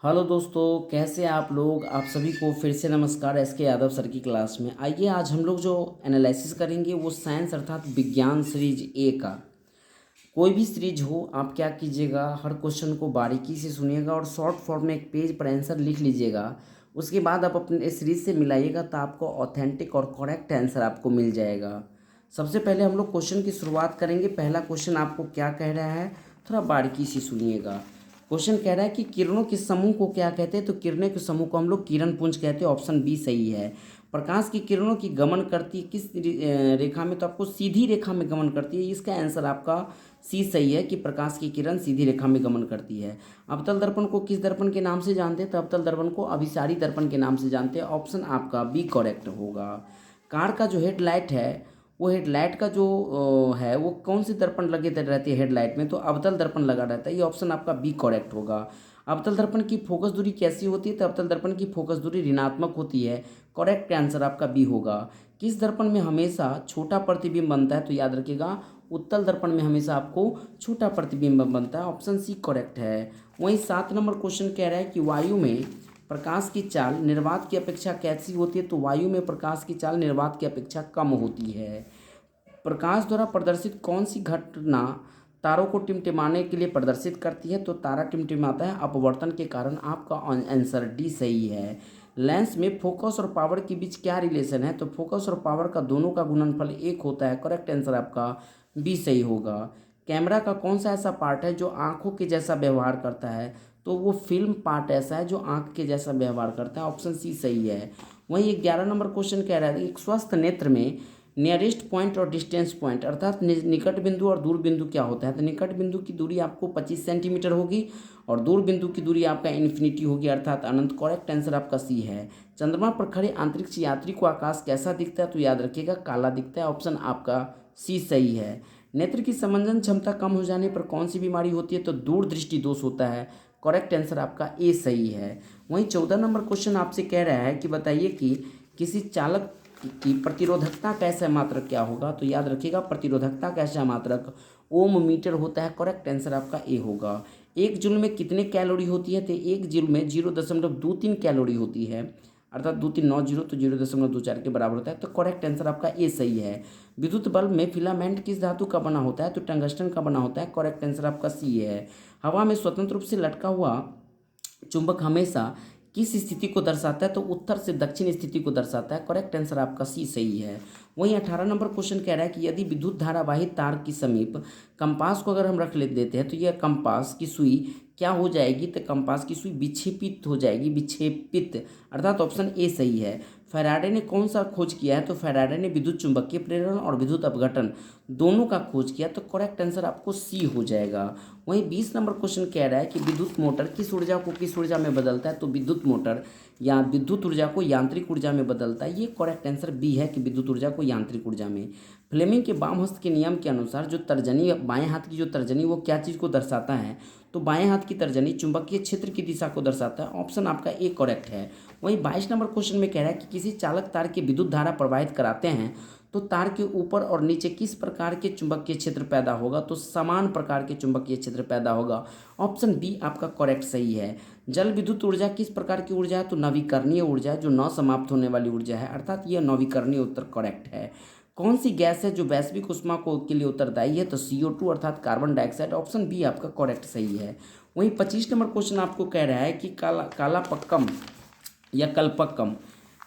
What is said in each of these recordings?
Hello दोस्तों, कैसे आप लोग। आप सभी को फिर से नमस्कार एस के यादव सर की क्लास में। आइए आज हम लोग जो एनालिसिस करेंगे वो साइंस अर्थात विज्ञान सीरीज ए का। कोई भी सीरीज हो, आप क्या कीजिएगा, हर क्वेश्चन को बारीकी से सुनिएगा और शॉर्ट फॉर्म में एक पेज पर आंसर लिख लीजिएगा। उसके बाद आप अपने सीरीज से मिलाइएगा तो आपको ऑथेंटिक और करेक्ट आंसर आपको मिल जाएगा। सबसे पहले हम लोग क्वेश्चन की शुरुआत करेंगे। पहला क्वेश्चन आपको क्या कह रहा है, थोड़ा बारीकी से सुनिएगा। क्वेश्चन कह रहा है कि किरणों के समूह को क्या कहते हैं, तो किरणों के समूह को हम लोग किरण पुंज कहते हैं। ऑप्शन बी सही है। प्रकाश की किरणों की गमन करती किस रेखा में, तो आपको सीधी रेखा में गमन करती है। इसका आंसर आपका सी सही है कि प्रकाश की किरण सीधी रेखा में गमन करती है। अवतल दर्पण को किस दर्पण के नाम से जानते हैं, तो अवतल दर्पण को अभिसारी दर्पण के नाम से जानते हैं। ऑप्शन आपका बी करेक्ट होगा। कार का जो हेडलाइट है, वो हेडलाइट का जो है वो कौन सी दर्पण लगे रहती है हेडलाइट में, तो अवतल दर्पण लगा रहता है। ये ऑप्शन आपका बी करेक्ट होगा। अवतल दर्पण की फोकस दूरी कैसी होती है, तो अवतल दर्पण की फोकस दूरी ऋणात्मक होती है। करेक्ट आंसर आपका बी होगा। किस दर्पण में हमेशा छोटा प्रतिबिंब बनता है, तो याद रखिएगा उत्तल दर्पण में हमेशा आपको छोटा प्रतिबिंब बनता है। ऑप्शन सी करेक्ट है। वहीं 7 नंबर क्वेश्चन कह रहा है कि वायु में प्रकाश की चाल निर्वात की अपेक्षा कैसी होती है, तो वायु में प्रकाश की चाल निर्वात की अपेक्षा कम होती है। प्रकाश द्वारा प्रदर्शित कौन सी घटना तारों को टिमटिमाने के लिए प्रदर्शित करती है, तो तारा टिमटिमाता है अपवर्तन के कारण। आपका आंसर डी सही है। लेंस में फोकस और पावर के बीच क्या रिलेशन है, तो फोकस और पावर का दोनों का गुणनफल 1 होता है। करेक्ट आंसर आपका बी सही होगा। कैमरा का कौन सा ऐसा पार्ट है जो आंखों के जैसा व्यवहार करता है, तो वो फिल्म पार्ट ऐसा है जो आंख के जैसा व्यवहार करता है। ऑप्शन सी सही है। वहीं 11 नंबर क्वेश्चन कह रहा है एक स्वस्थ नेत्र में नियरेस्ट पॉइंट और डिस्टेंस पॉइंट अर्थात निकट बिंदु और दूर बिंदु क्या होता है, तो निकट बिंदु की दूरी आपको 25 सेंटीमीटर होगी और दूर बिंदु की दूरी आपका इन्फिनिटी होगी अर्थात अनंत। करेक्ट आंसर आपका सी है। चंद्रमा पर खड़े अंतरिक्ष यात्री को आकाश कैसा दिखता है, तो याद रखिएगा काला दिखता है। ऑप्शन आपका सी सही है। नेत्र की समंजन क्षमता कम हो जाने पर कौन सी बीमारी होती है, तो दूरदृष्टि दोष होता है। करेक्ट आंसर आपका ए सही है। वहीं 14 नंबर क्वेश्चन आपसे कह रहा है कि बताइए कि किसी चालक की प्रतिरोधकता कैसा मात्रक क्या होगा, तो याद रखिएगा प्रतिरोधकता कैसा मात्रक ओम मीटर होता है। करेक्ट आंसर आपका ए होगा। एक जूल में कितने कैलोरी होती है, तो एक जूल में 0.23 कैलोरी होती है अर्थात 2390 तो 0.24 के बराबर होता है। तो करेक्ट आंसर आपका ए सही है। विद्युत बल्ब में फिलामेंट किस धातु का बना होता है, तो टंगस्टन का बना होता है। करेक्ट आंसर आपका सी है। हवा में स्वतंत्र रूप से लटका हुआ चुंबक हमेशा किस स्थिति को दर्शाता है, तो उत्तर से दक्षिण स्थिति को दर्शाता है। करेक्ट आंसर आपका सी सही है। वहीं 18 नंबर क्वेश्चन कह रहा है कि यदि विद्युत धारावाही तार की समीप कंपास को अगर हम रख ले देते हैं, तो यह कंपास की सुई क्या हो जाएगी, तो कंपास की सुई विक्षेपित हो जाएगी, विक्षेपित अर्थात ऑप्शन ए सही है। फैराडे ने कौन सा खोज किया है, तो फैराडे ने विद्युत चुंबकीय प्रेरण और विद्युत अपघटन दोनों का खोज किया। तो करेक्ट आंसर आपको सी हो जाएगा। वहीं 20 नंबर क्वेश्चन कह रहा है कि विद्युत मोटर किस ऊर्जा को किस ऊर्जा में बदलता है, तो विद्युत मोटर या विद्युत ऊर्जा को यांत्रिक ऊर्जा में बदलता है। ये करेक्ट आंसर बी है कि विद्युत ऊर्जा को यांत्रिक ऊर्जा में। फ्लेमिंग के वाम हस्त के नियम के अनुसार जो तर्जनी बाएं हाथ की जो तर्जनी वो क्या चीज़ को दर्शाता है, तो बाएं हाथ की तर्जनी चुंबकीय क्षेत्र की दिशा को दर्शाता है। ऑप्शन आपका ए करेक्ट है। वहीं 22 नंबर क्वेश्चन में कह रहा है कि किसी चालक तार की विद्युत धारा प्रवाहित कराते हैं तो तार के ऊपर और नीचे किस प्रकार के चुंबकीय क्षेत्र पैदा होगा, तो समान प्रकार के चुंबकीय क्षेत्र पैदा होगा। ऑप्शन बी आपका करेक्ट सही है। जल विद्युत ऊर्जा किस प्रकार की ऊर्जा है, तो नवीकरणीय ऊर्जा है जो न समाप्त होने वाली ऊर्जा है अर्थात यह नवीकरणीय उत्तर करेक्ट है। कौन सी गैस है जो वैश्विक उष्मा को के लिए उत्तरदायी है, तो CO2 अर्थात कार्बन डाइऑक्साइड। ऑप्शन बी आपका करेक्ट सही है। वहीं 25 नंबर क्वेश्चन आपको कह रहा है कि कालापक्कम या कल्पक्कम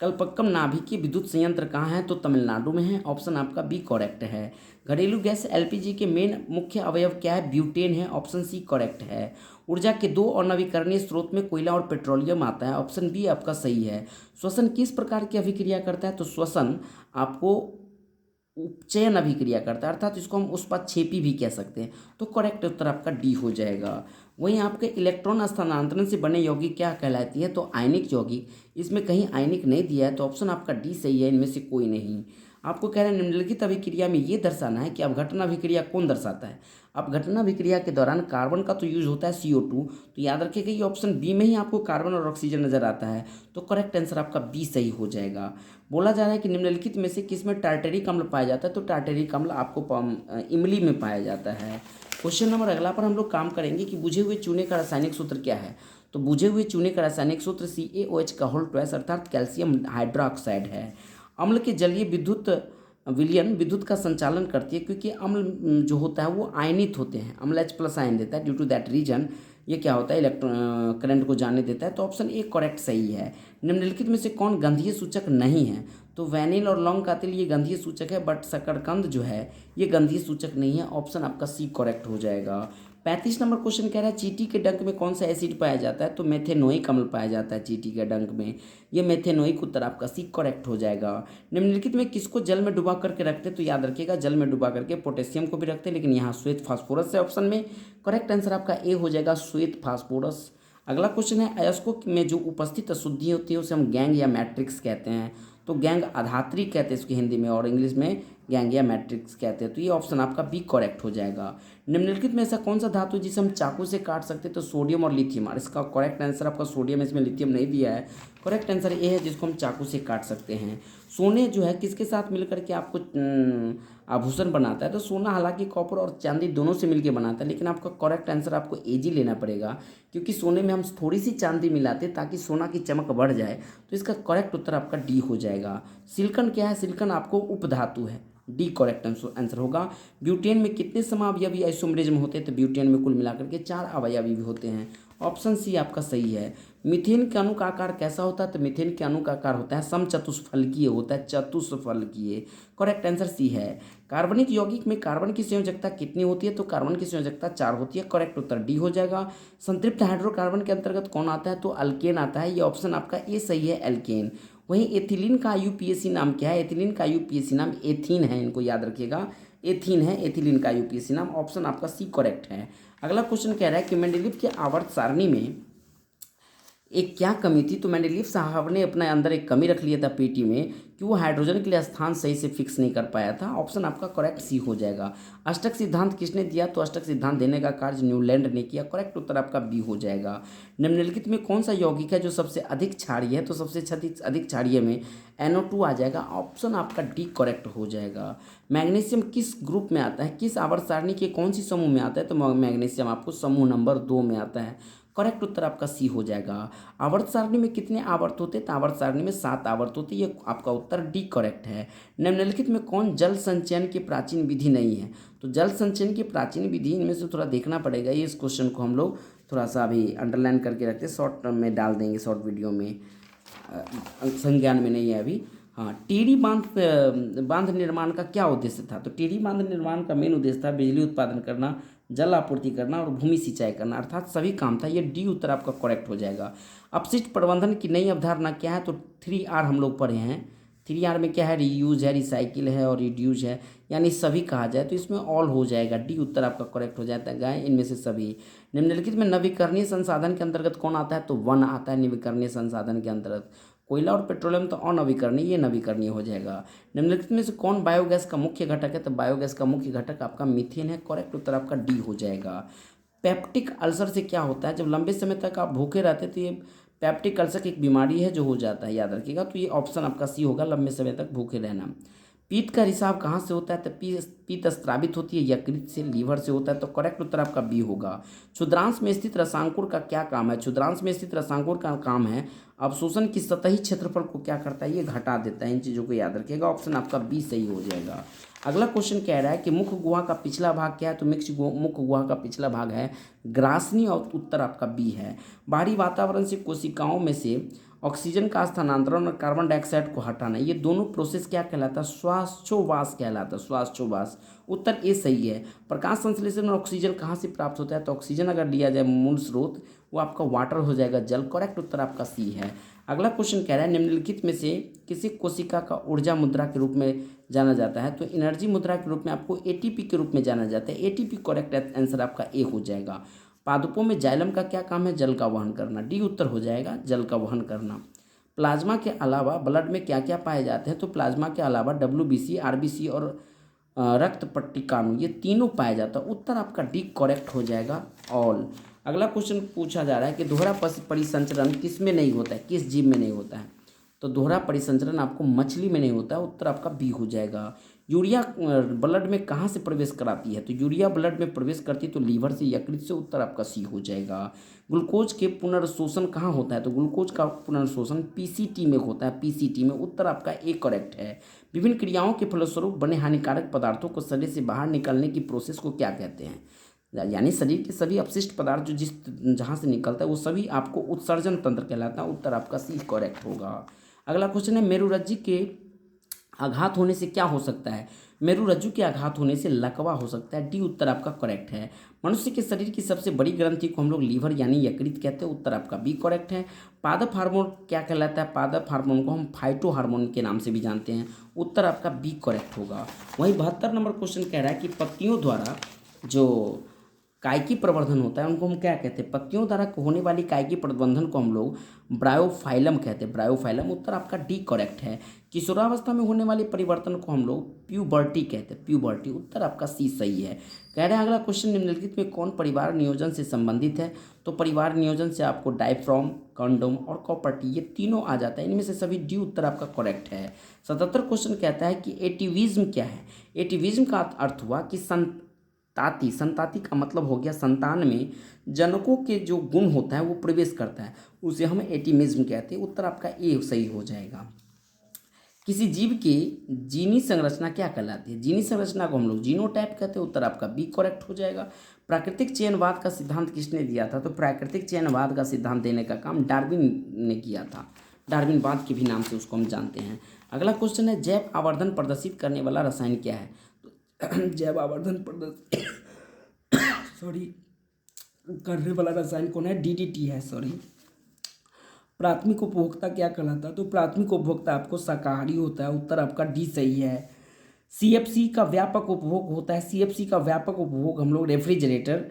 कल्पक्कम नाभिकीय विद्युत संयंत्र कहाँ है, तो तमिलनाडु में है। ऑप्शन आपका बी करेक्ट है। घरेलू गैस LPG के मेन मुख्य अवयव क्या है, ब्यूटेन है। ऑप्शन सी करेक्ट है। ऊर्जा के दो और नवीकरणीय स्रोत में कोयला और पेट्रोलियम आता है। ऑप्शन बी आपका सही है। श्वसन किस प्रकार की अभिक्रिया करता है, तो श्वसन आपको उपचयन अभिक्रिया करता है अर्थात इसको हम उष्पाक्षेपी भी कह सकते हैं। तो करेक्ट उत्तर आपका डी हो जाएगा। वहीं आपके इलेक्ट्रॉन स्थानांतरण से बने यौगिक क्या कहलाती है, तो आयनिक यौगिक। इसमें कहीं आयनिक नहीं दिया है तो ऑप्शन आपका डी सही है, इनमें से कोई नहीं। आपको कह रहे हैं निम्नलिखित अभिक्रिया में ये दर्शाना है कि अपघटन अभिक्रिया कौन दर्शाता है। अपघटन अभिक्रिया के दौरान कार्बन का तो यूज होता है CO2, तो याद रखिएगा ये ऑप्शन बी में ही आपको कार्बन और ऑक्सीजन नजर आता है। तो करेक्ट आंसर आपका बी सही हो जाएगा। बोला जा रहा है कि निम्नलिखित में से किस में टार्टेरिक अम्ल पाया जाता है, तो टार्टेरिक अम्ल आपको इमली में पाया जाता है। क्वेश्चन नंबर अगला पर हम लोग काम करेंगे कि बुझे हुए चूने का रासायनिक सूत्र क्या है, तो बुझे हुए चूने का रासायनिक सूत्र CaOH का होल ट्वाइस अर्थात कैल्शियम हाइड्रोक्साइड है। अम्ल के जलीय विद्युत विलयन विद्युत का संचालन करती है, क्योंकि अम्ल जो होता है वो आयनित होते हैं, अम्ल H+ आयन देता है। ड्यू टू दैट रीजन ये क्या होता है, इलेक्ट्रॉन करंट को जाने देता है। तो ऑप्शन ए करेक्ट सही है। निम्नलिखित में से कौन गंधीय सूचक नहीं है, तो वैनिल और लौंग का तेल ये गंधीय सूचक है, बट शकरकंद जो है ये गंधीय सूचक नहीं है। ऑप्शन आपका सी करेक्ट हो जाएगा। 35 नंबर क्वेश्चन कह रहा है चींटी के डंक में कौन सा एसिड पाया जाता है, तो मेथेनोइक अम्ल पाया जाता है चींटी के डंक में, ये मेथेनोइक उत्तर आपका सी करेक्ट हो जाएगा। निम्नलिखित में किसको जल में डुबा करके रखते हैं, तो याद रखिएगा जल में डुबा करके पोटेशियम को भी रखते हैं, लेकिन यहाँ श्वेत फास्फोरस है ऑप्शन में। करेक्ट आंसर आपका ए हो जाएगा, श्वेत फास्फोरस। अगला क्वेश्चन है अयस्कों में जो उपस्थित अशुद्धि होती है उसे हम गैंग या मैट्रिक्स कहते हैं, तो गैंग अधात्री कहते हैं इसकी हिंदी में, और इंग्लिश में गैंग या मैट्रिक्स कहते हैं। तो ये ऑप्शन आपका बी करेक्ट हो जाएगा। निम्नलिखित में ऐसा कौन सा धातु है जिसे हम चाकू से काट सकते हैं, तो सोडियम और लिथियम। और इसका करेक्ट आंसर आपका सोडियम, इसमें लिथियम नहीं दिया है। करेक्ट आंसर ये है जिसको हम चाकू से काट सकते हैं। सोने जो है किसके साथ मिलकर के आपको आभूषण बनाता है, तो सोना हालांकि कॉपर और चांदी दोनों से मिलकर बनाता है, लेकिन आपका करेक्ट आंसर आपको एजी लेना पड़ेगा, क्योंकि सोने में हम थोड़ी सी चांदी मिलाते हैं ताकि सोना की चमक बढ़ जाए। तो इसका करेक्ट उत्तर आपका डी हो जाएगा। सिलिकॉन क्या है, सिलिकॉन आपको उपधातु है, डी करेक्ट आंसर होगा। ब्यूटेन में कितने समावयवी आइसोमरेज में होते हैं, तो ब्यूटेन में कुल मिलाकर के 4 अवयवी भी होते हैं। ऑप्शन सी आपका सही है। मीथेन के अणु का आकार कैसा होता है, तो मीथेन के अणु का आकार होता है समचतुष्फलकीय होता है, चतुष्फलकीय। करेक्ट आंसर सी है। कार्बनिक यौगिक में कार्बन की संयोजकता कितनी होती है, तो कार्बन की संयोजकता 4 होती है। करेक्ट उत्तर डी हो जाएगा। संतृप्त हाइड्रोकार्बन के अंतर्गत कौन आता है, तो अल्केन आता है, ये ऑप्शन आपका ए सही है, एल्केन। वहीं एथिलीन का IUPAC नाम क्या है, एथिलीन का IUPAC नाम एथीन है, इनको याद रखिएगा, एथीन है एथिलीन का IUPAC नाम। ऑप्शन आपका सी करेक्ट है। अगला क्वेश्चन कह रहा है कि मेंडेलीव के आवर्त सारणी में एक क्या कमी थी, तो मेंडेलीव साहब ने अपने अंदर एक कमी रख लिया था पेटी में कि वो हाइड्रोजन के लिए स्थान सही से फिक्स नहीं कर पाया था। ऑप्शन आपका करेक्ट सी हो जाएगा। अष्टक सिद्धांत किसने दिया, तो अष्टक सिद्धांत देने का कार्य न्यूलैंड ने किया। करेक्ट उत्तर आपका बी हो जाएगा। निम्नलिखित में कौन सा यौगिक है जो सबसे अधिक क्षारीय है, तो सबसे अधिक क्षारीय में NO2 आ जाएगा। ऑप्शन आपका डी करेक्ट हो जाएगा। मैग्नीशियम किस ग्रुप में आता है, किस आवर्त सारणी के कौन सी समूह में आता है, तो मैग्नीशियम आपको समूह नंबर 2 में आता है। करेक्ट उत्तर आपका सी हो जाएगा। आवर्त सारणी में कितने आवर्त होते हैं, तो आवर्त सारणी में 7 आवर्त होते हैं, ये आपका उत्तर डी करेक्ट है। निम्नलिखित में कौन जल संचयन की प्राचीन विधि नहीं है, तो जल संचयन की प्राचीन विधि इनमें से थोड़ा देखना पड़ेगा। ये इस क्वेश्चन को हम लोग थोड़ा सा अभी अंडरलाइन करके रखते हैं, शॉर्ट में डाल देंगे, शॉर्ट वीडियो में, संज्ञान में नहीं है अभी। हाँ, टीडी बांध निर्माण का क्या उद्देश्य था, तो टीडी बांध निर्माण का मेन उद्देश्य था बिजली उत्पादन करना, जल आपूर्ति करना और भूमि सिंचाई करना, अर्थात सभी काम था। ये डी उत्तर आपका करेक्ट हो जाएगा। अपशिष्ट प्रबंधन की नई अवधारणा क्या है, तो 3R हम लोग पढ़े हैं। 3R में क्या है, रीयूज है, रिसाइकिल है और रिड्यूज है, यानी सभी कहा जाए तो इसमें ऑल हो जाएगा। डी उत्तर आपका करेक्ट हो जाता है, इनमें से सभी। निम्नलिखित में नवीकरणीय संसाधन के अंतर्गत कौन आता है, तो वन आता है नवीकरणीय संसाधन के अंतर्गत। कोयला और पेट्रोलियम तो अनवीकरणीय, ये नवीकरणीय हो जाएगा। निम्नलिखित में से कौन बायोगैस का मुख्य घटक है, तो बायोगैस का मुख्य घटक आपका मीथेन है। करेक्ट उत्तर आपका डी हो जाएगा। पेप्टिक अल्सर से क्या होता है, जब लंबे समय तक आप भूखे रहते तो ये पेप्टिक अल्सर एक बीमारी है जो हो जाता है, याद रखिएगा। तो ये ऑप्शन आपका सी होगा, लंबे समय तक भूखे रहना। पीत का रिसाव कहाँ से होता है, तो पीत स्त्रावित होती है यकृत से, लीवर से होता है। तो करेक्ट उत्तर आपका बी होगा। क्षुद्रांश में स्थित रसांकुर का क्या काम है, क्षुद्रांश में स्थित रसांकुर का काम है अवशोषण की सतही क्षेत्रफल को क्या करता है, ये घटा देता है। इन चीज़ों को याद रखिएगा। ऑप्शन आपका बी सही हो जाएगा। अगला क्वेश्चन कह रहा है कि मुख्य गुहा का पिछला भाग क्या है, तो मुख्य गुहा का पिछला भाग है ग्रासनी, और उत्तर आपका बी है। बाहरी वातावरण से कोशिकाओं में से ऑक्सीजन का स्थानांतरण और कार्बन डाइऑक्साइड को हटाना, ये दोनों प्रोसेस क्या कहलाता है, श्वासोच्छ्वास कहलाता है, श्वासोच्छ्वास। उत्तर ए सही है। प्रकाश संश्लेषण में ऑक्सीजन कहाँ से प्राप्त होता है, तो ऑक्सीजन अगर लिया जाए मूल स्रोत वो आपका वाटर हो जाएगा, जल। करेक्ट उत्तर आपका सी है। अगला क्वेश्चन कह रहा है निम्नलिखित में से किसी कोशिका का ऊर्जा मुद्रा के रूप में जाना जाता है, तो एनर्जी मुद्रा के रूप में आपको ATP के रूप में जाना जाता है। ATP करेक्ट आंसर आपका ए हो जाएगा। पादपों में जाइलम का क्या काम है, जल का वहन करना। डी उत्तर हो जाएगा, जल का वहन करना। प्लाज्मा के अलावा ब्लड में क्या क्या पाए जाते हैं, तो प्लाज्मा के अलावा WBC, RBC और रक्त पट्टिकाणु, ये तीनों पाया जाता है। उत्तर आपका डी करेक्ट हो जाएगा, ऑल। अगला क्वेश्चन पूछा जा रहा है कि दोहरा परिसंचरण किस में नहीं होता है, किस जीव में नहीं होता है, तो दोहरा परिसंचरण आपको मछली में नहीं होता है। उत्तर आपका बी हो जाएगा। यूरिया ब्लड में कहाँ से प्रवेश कराती है? तो यूरिया ब्लड में प्रवेश करती है तो लीवर से, यकृत से। उत्तर आपका सी हो जाएगा। ग्लूकोज के पुनर्शोषण कहाँ होता है? तो ग्लूकोज का पुनर्शोषण पीसीटी में होता है, पीसीटी में। उत्तर आपका ए करेक्ट है। विभिन्न क्रियाओं के फलस्वरूप बने हानिकारक पदार्थों को शरीर से बाहर निकालने की प्रोसेस को क्या कहते हैं? यानी शरीर के सभी अपशिष्ट पदार्थ जो जहाँ से निकलता है वो सभी आपको उत्सर्जन तंत्र कहलाता है। उत्तर आपका सी करेक्ट होगा। अगला क्वेश्चन है, मेरुरज्जु के आघात होने से क्या हो सकता है? मेरुरज्जु के आघात होने से लकवा हो सकता है। डी उत्तर आपका करेक्ट है। मनुष्य के शरीर की सबसे बड़ी ग्रंथि को हम लोग लीवर यानी यकृत कहते हैं। उत्तर आपका बी करेक्ट है। पादप हार्मोन क्या कहलाता है? पादप हार्मोन को हम फाइटो हार्मोन के नाम से भी जानते हैं। उत्तर आपका बी करेक्ट होगा। वहीं 72 नंबर क्वेश्चन कह रहा है कि पत्तियों द्वारा जो कायिकी प्रवर्धन होता है उनको हम क्या कहते हैं? पत्तियों द्वारा होने वाली कायिकी प्रवर्धन को हम लोग ब्रायोफाइलम कहते हैं, ब्रायोफाइलम। उत्तर आपका डी करेक्ट है। किशोरावस्था में होने वाले परिवर्तन को हम लोग प्यूबर्टी कहते हैं, प्यूबर्टी। उत्तर आपका सी सही है। कह रहे हैं अगला क्वेश्चन, निम्नलिखित में कौन परिवार नियोजन से संबंधित है? तो परिवार नियोजन से आपको डायफ्राम, कंडोम और कॉपर्टी ये तीनों आ जाता है। इनमें से सभी डी उत्तर आपका करेक्ट है। 77 क्वेश्चन कहता है कि एटिविज्म क्या है? एटिविज्म का अर्थ हुआ कि संताति का मतलब हो गया संतान में जनकों के जो गुण होता है वो प्रवेश करता है, उसे हम एटिमिज्म कहते हैं। उत्तर आपका ए सही हो जाएगा। किसी जीव की जीनी संरचना क्या कहलाती है? जीनी संरचना को हम लोग जीनोटाइप कहते हैं। उत्तर आपका बी करेक्ट हो जाएगा। प्राकृतिक चयनवाद का सिद्धांत किसने दिया था? तो प्राकृतिक चयनवाद का सिद्धांत देने का काम डार्विन ने किया था। डार्विनवाद के भी नाम से उसको हम जानते हैं। अगला क्वेश्चन है, जैव आवर्धन प्रदर्शित करने वाला रसायन क्या है? जैव आवर्धन करने वाला रसायन कौन है? डीडीटी है। प्राथमिक उपभोक्ता क्या कहलाता है? तो प्राथमिक उपभोक्ता आपको शाकाहारी होता है। उत्तर आपका डी सही है। सीएफसी का व्यापक उपभोग होता है। सीएफसी का व्यापक उपभोग हम लोग रेफ्रिजरेटर,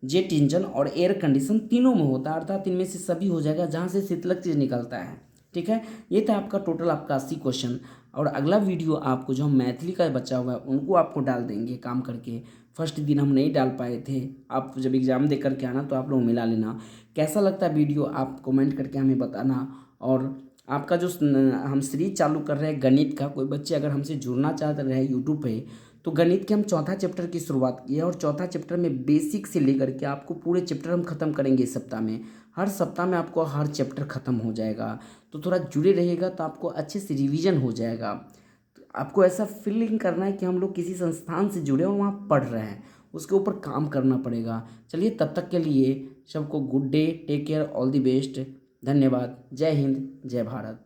जेट इंजन और एयर कंडीशन तीनों में होता है, अर्थात इनमें से सभी हो जाएगा जहाँ से शीतलक चीज निकलता है। ठीक है, ये था आपका टोटल आपका 80 क्वेश्चन। और अगला वीडियो आपको जो हम मैथिली का बचा हुआ है उनको आपको डाल देंगे काम करके। फर्स्ट दिन हम नहीं डाल पाए थे, आप जब एग्ज़ाम दे करके आना तो आप लोग मिला लेना। कैसा लगता है वीडियो आप कमेंट करके हमें बताना। और आपका जो हम सीरीज चालू कर रहे हैं गणित का, कोई बच्चे अगर हमसे जुड़ना चाहते रहे यूट्यूब पे, तो गणित के हम चौथा चैप्टर की शुरुआत की है और चौथा चैप्टर में बेसिक से लेकर के आपको पूरे चैप्टर हम खत्म करेंगे इस सप्ताह में। हर सप्ताह में आपको हर चैप्टर खत्म हो जाएगा, तो थोड़ा जुड़े रहिएगा तो आपको अच्छे से रिवीजन हो जाएगा। तो आपको ऐसा फीलिंग करना है कि हम लोग किसी संस्थान से जुड़े और वहाँ पढ़ रहे हैं, उसके ऊपर काम करना पड़ेगा। चलिए, तब तक के लिए सबको good day, take care, all the best. धन्यवाद। जय हिंद, जय भारत।